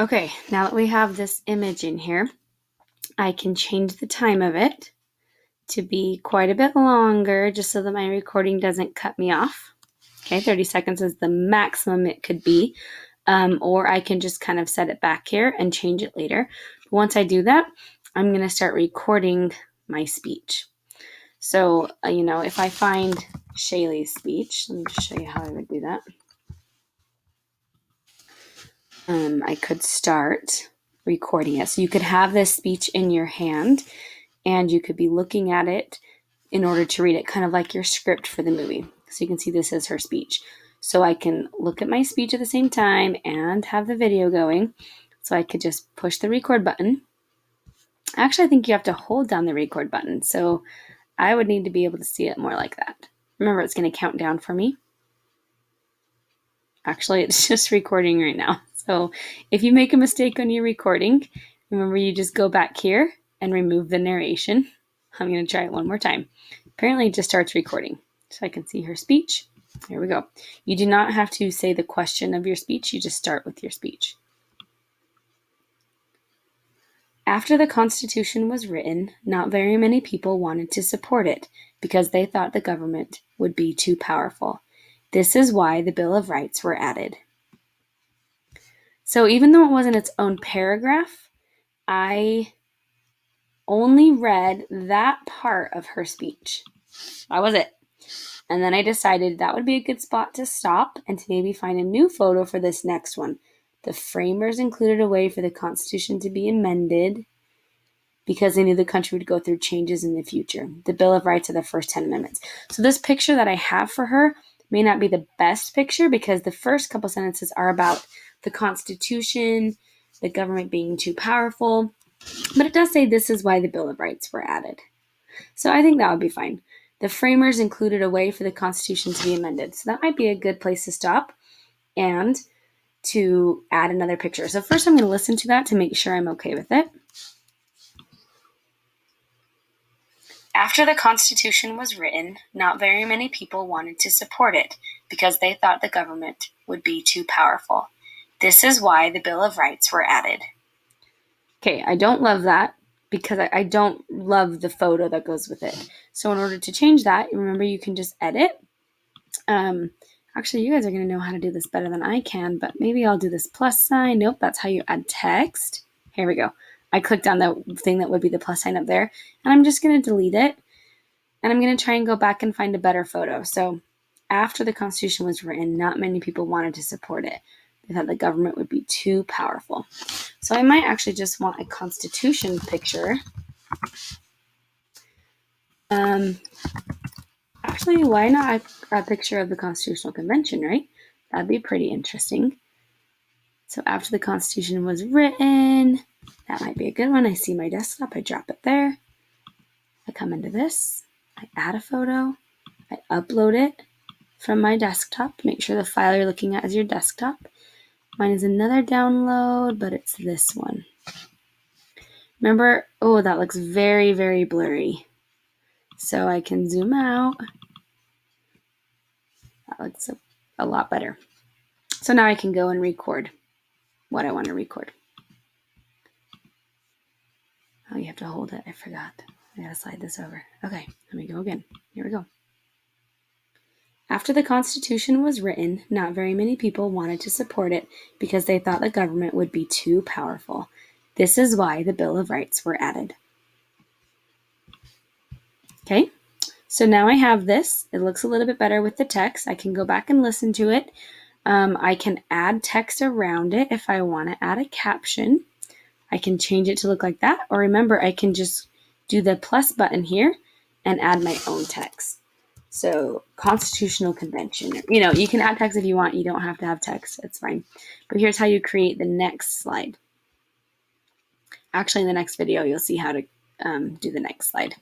Okay, now that we have this image in here, I can change the time of it to be quite a bit longer just so that my recording doesn't cut me off. Okay, 30 seconds is the maximum it could be. Or I can just kind of set it back here and change it later. Once I do that, I'm going to start recording my speech. So, if I find Shaylee's speech, let me just show you how I would do that. I could start recording it. So you could have this speech in your hand and you could be looking at it in order to read it, kind of like your script for the movie. So you can see this is her speech. So I can look at my speech at the same time and have the video going. So I could just push the record button. Actually, I think you have to hold down the record button. So I would need to be able to see it more like that. Remember, it's going to count down for me. Actually, it's just recording right now. So if you make a mistake on your recording, remember you just go back here and remove the narration. I'm going to try it one more time. Apparently it just starts recording. So I can see her speech. Here we go. You do not have to say the question of your speech. You just start with your speech. After the Constitution was written, not very many people wanted to support it because they thought the government would be too powerful. This is why the Bill of Rights were added. So even though it wasn't its own paragraph, I only read that part of her speech. That was it. And then I decided that would be a good spot to stop and to maybe find a new photo for this next one. The framers included a way for the Constitution to be amended because they knew the country would go through changes in the future. The Bill of Rights are the first 10 amendments. So this picture that I have for her may not be the best picture because the first couple sentences are about the Constitution, the government being too powerful. But it does say this is why the Bill of Rights were added. So I think that would be fine. The framers included a way for the Constitution to be amended. So that might be a good place to stop and to add another picture. So first I'm going to listen to that to make sure I'm okay with it. After the Constitution was written, not very many people wanted to support it because they thought the government would be too powerful. This is why the Bill of Rights were added. Okay, I don't love that because I don't love the photo that goes with it. So in order to change that, remember you can just edit. Actually, you guys are going to know how to do this better than I can, but maybe I'll do this plus sign. Nope, that's how you add text. Here we go. I clicked on the thing that would be the plus sign up there, and I'm just going to delete it. And I'm going to try and go back and find a better photo. So after the Constitution was written, not many people wanted to support it. They thought the government would be too powerful. So I might actually just want a Constitution picture. Actually, why not a picture of the Constitutional Convention, right? That'd be pretty interesting. So after the Constitution was written, that might be a good one. I see my desktop. I drop it there. I come into this. I add a photo. I upload it from my desktop. Make sure the file you're looking at is your desktop. Mine is another download, but it's this one. Remember, oh, that looks very, very blurry. So I can zoom out. That looks a lot better. So now I can go and record what I want to record. Oh, you have to hold it. I forgot. I gotta slide this over. Okay, let me go again. Here we go. After the Constitution was written, not very many people wanted to support it because they thought the government would be too powerful. This is why the Bill of Rights were added. Okay, so now I have this. It looks a little bit better with the text. I can go back and listen to it. I can add text around it if I want to add a caption. I can change it to look like that. Or remember, I can just do the plus button here and add my own text. So Constitutional Convention, you can add text if you want. You don't have to have text. It's fine. But here's how you create the next slide. Actually, in the next video, you'll see how to do the next slide.